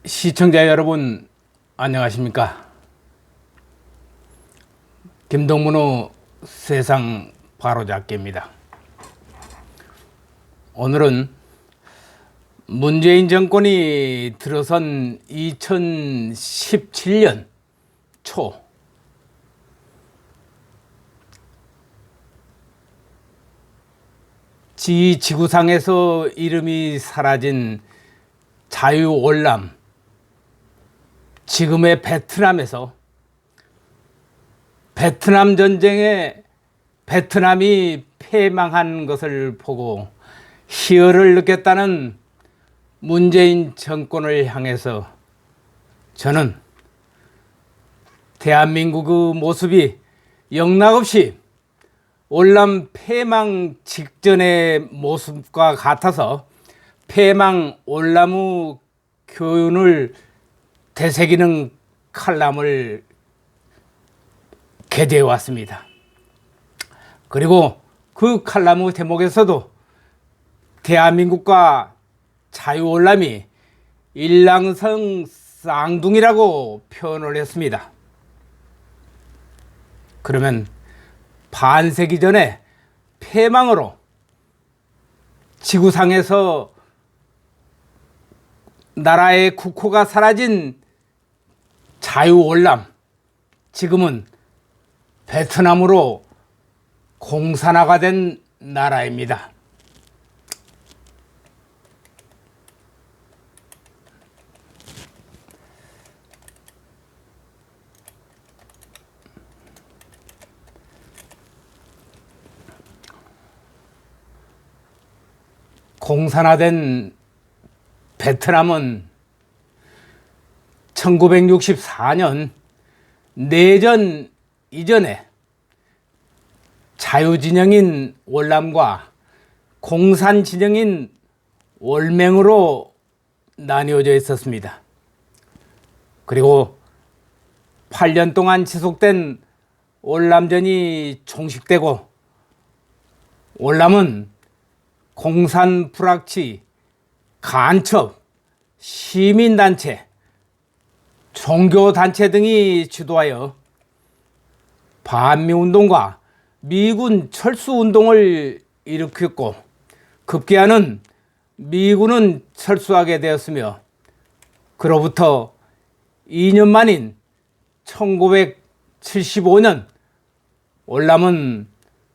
시청자 여러분 안녕하십니까? 김동문의 세상 바로잡기입니다. 오늘은 문재인 정권이 들어선 2017년 초 지구상에서 이름이 사라진 자유올람, 지금의 베트남에서 베트남 전쟁에 베트남이 패망한 것을 보고 희열을 느꼈다는 문재인 정권을 향해서 저는 대한민국의 모습이 영락없이 올람 패망 직전의 모습과 같아서 패망 올람의 교훈을 되새기는 칼럼을 게재해 왔습니다. 그리고 그 칼럼의 제목에서도 대한민국과 자유올람이 일랑성 쌍둥이라고 표현을 했습니다. 그러면 반세기 전에 패망으로 지구상에서 나라의 국호가 사라진 자유올람, 지금은 베트남으로 공산화가 된 나라입니다. 공산화된 베트남은 1964년 내전 이전에 자유진영인 올람과 공산진영인 올맹으로 나뉘어져 있었습니다. 그리고 8년 동안 지속된 올람전이 종식되고 올람은 공산 불합치, 간첩, 시민단체, 종교단체 등이 주도하여 반미운동과 미군 철수운동을 일으켰고 급기야는 미군은 철수하게 되었으며 그로부터 2년 만인 1975년 올람은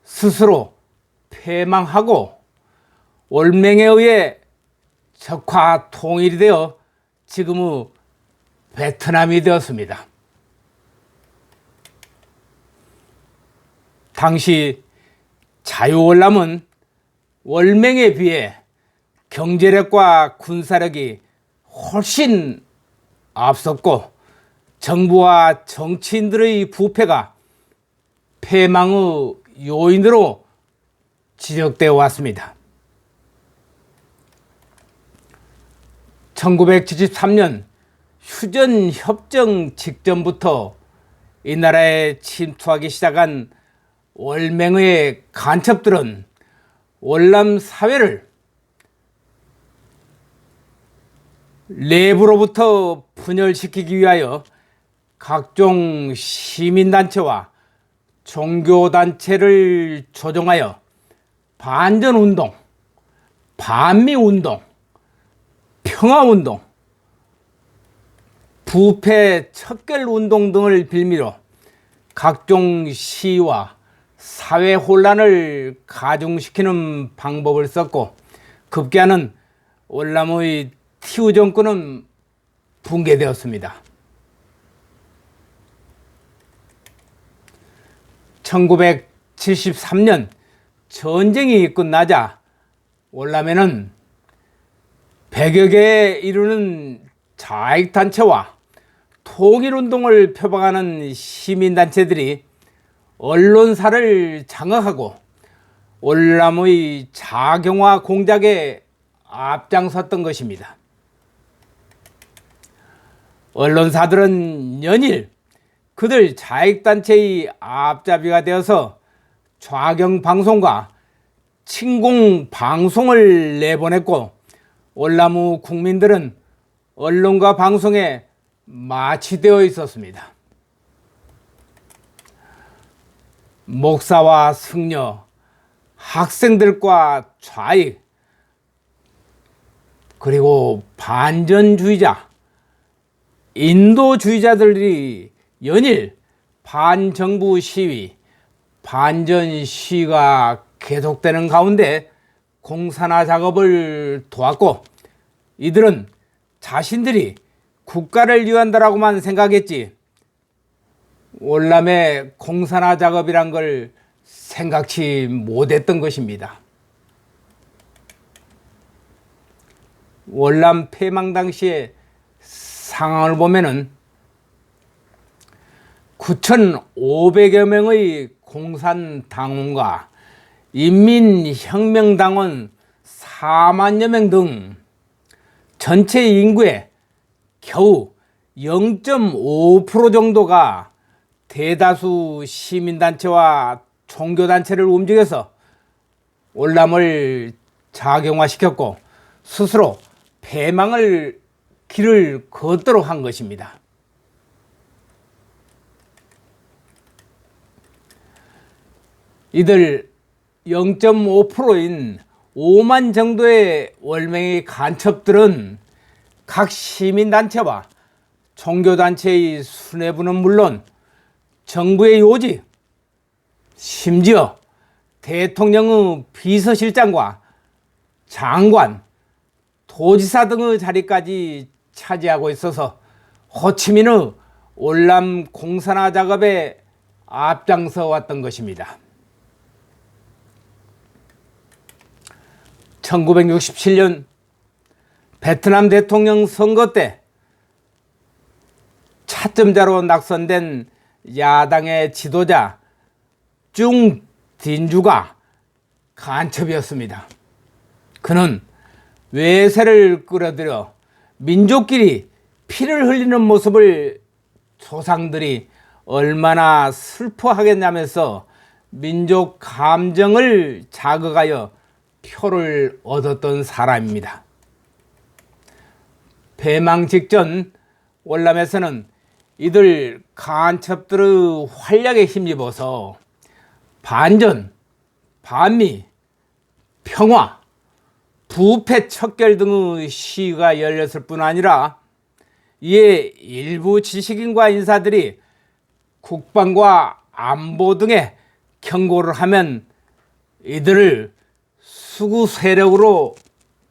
스스로 패망하고 올맹에 의해 적화 통일이 되어 지금의 베트남이 되었습니다. 당시 자유올람은 올맹에 비해 경제력과 군사력이 훨씬 앞섰고 정부와 정치인들의 부패가 패망의 요인으로 지적되어 왔습니다. 1973년 휴전협정 직전부터 이 나라에 침투하기 시작한 올맹의 간첩들은 올람 사회를 내부로부터 분열시키기 위하여 각종 시민단체와 종교단체를 조종하여 반전운동, 반미운동, 평화운동, 부패 척결운동 등을 빌미로 각종 시위와 사회 혼란을 가중시키는 방법을 썼고 급기야는 올람의 티우 정권은 붕괴되었습니다. 1973년 전쟁이 끝나자 올람에는 100여 개에 이르는 자익단체와 통일운동을 표방하는 시민단체들이 언론사를 장악하고 올람의 자경화 공작에 앞장섰던 것입니다. 언론사들은 연일 그들 자익단체의 앞잡이가 되어서 좌경방송과 침공방송을 내보냈고 올람 후 국민들은 언론과 방송에 마취되어 있었습니다. 목사와 승려, 학생들과 좌익, 그리고 반전주의자, 인도주의자들이 연일 반정부 시위, 반전 시위가 계속되는 가운데 공산화 작업을 도왔고, 이들은 자신들이 국가를 위한다라고만 생각했지 월남의 공산화 작업이란 걸 생각치 못했던 것입니다. 월남 폐망 당시의 상황을 보면은 9,500여 명의 공산당원과 인민혁명당원 4만여 명 등 전체 인구의 겨우 0.5% 정도가 대다수 시민단체와 종교단체를 움직여서 월남을 작용화시켰고 스스로 폐망을 길을 걷도록 한 것입니다. 이들 0.5%인 5만 정도의 월맹의 간첩들은 각 시민단체와 종교단체의 수뇌부는 물론 정부의 요직, 심지어 대통령의 비서실장과 장관, 도지사 등의 자리까지 차지하고 있어서 호치민의 월남 공산화 작업에 앞장서 왔던 것입니다. 1967년 베트남 대통령 선거 때 차점자로 낙선된 야당의 지도자 중 딘주가 간첩이었습니다. 그는 외세를 끌어들여 민족끼리 피를 흘리는 모습을 조상들이 얼마나 슬퍼하겠냐면서 민족 감정을 자극하여 표를 얻었던 사람입니다. 폐망 직전 월남에서는 이들 간첩들의 활약에 힘입어서 반전, 반미, 평화, 부패 척결 등의 시위가 열렸을 뿐 아니라 이에 일부 지식인과 인사들이 국방과 안보 등에 경고를 하면 이들을 수구 세력으로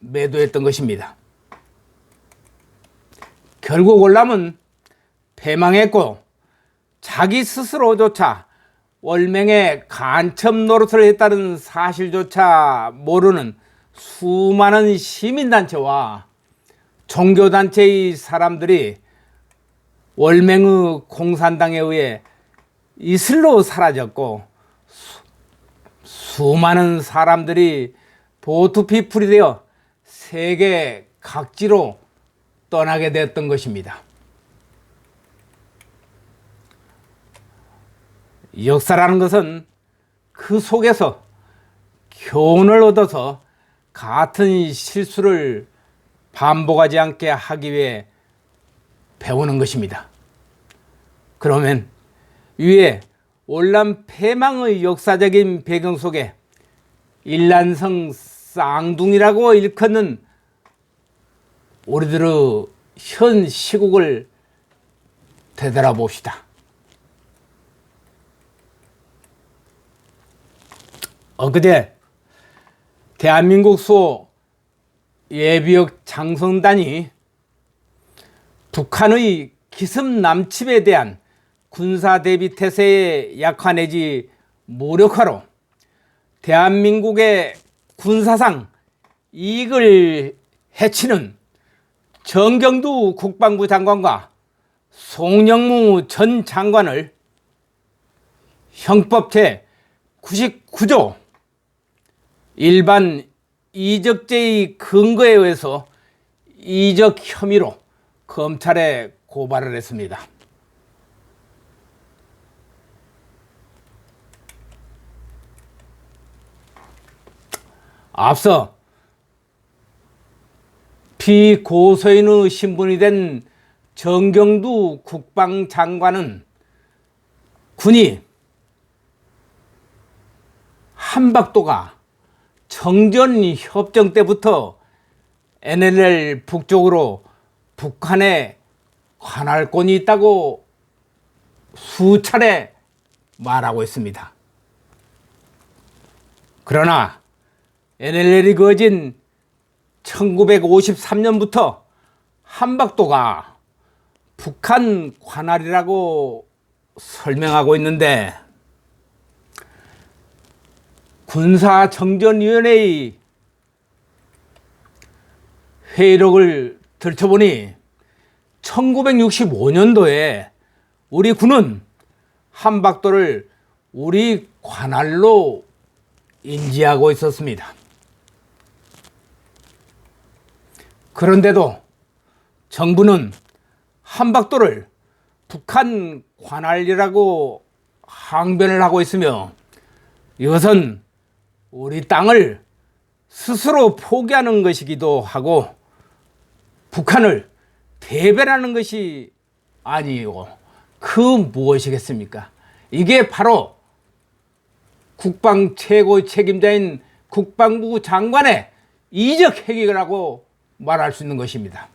매도했던 것입니다. 결국 월남은 패망했고 자기 스스로조차 월맹의 간첩 노릇을 했다는 사실조차 모르는 수많은 시민단체와 종교단체의 사람들이 월맹의 공산당에 의해 이슬로 사라졌고 수많은 사람들이 보트피플이 되어 세계 각지로 떠나게 되었던 것입니다. 역사라는 것은 그 속에서 교훈을 얻어서 같은 실수를 반복하지 않게 하기 위해 배우는 것입니다. 그러면 위에 월남 폐망의 역사적인 배경 속에 일란성 쌍둥이라고 일컫는 우리들의 현 시국을 되돌아봅시다. 엊그제 대한민국 수 예비역 장성단이 북한의 기습 남침에 대한 군사대비 태세의 약화 내지 무력화로 대한민국의 군사상 이익을 해치는 정경두 국방부 장관과 송영무 전 장관을 형법 제99조 일반 이적죄의 근거에 의해서 이적 혐의로 검찰에 고발을 했습니다. 앞서 피고소인의 신분이 된 정경두 국방장관은 군이 한박도가 청전협정 때부터 NLL 북쪽으로 북한에 관할권이 있다고 수차례 말하고 있습니다. 그러나 NLL이 그어진 1953년부터 한박도가 북한 관할이라고 설명하고 있는데, 군사정전위원회의 회의록을 들춰보니 1965년도에 우리 군은 한박도를 우리 관할로 인지하고 있었습니다. 그런데도 정부는 한박도를 북한 관할이라고 항변을 하고 있으며, 이것은 우리 땅을 스스로 포기하는 것이기도 하고 북한을 대변하는 것이 아니고 그 무엇이겠습니까? 이게 바로 국방 최고 책임자인 국방부 장관의 이적 행위라고 말할 수 있는 것입니다.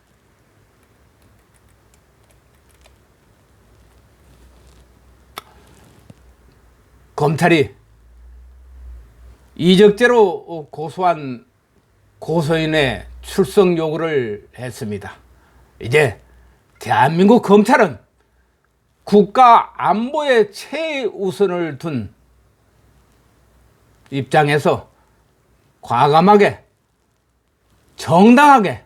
검찰이 이적죄로 고소한 고소인의 출석 요구를 했습니다. 이제 대한민국 검찰은 국가 안보에 최우선을 둔 입장에서 과감하게 정당하게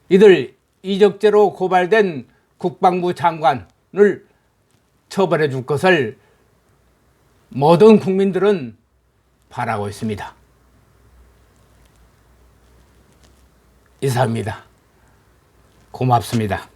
이들 이적죄로 고발된 국방부 장관을 처벌해 줄 것을 모든 국민들은 바라고 있습니다. 이상입니다. 고맙습니다.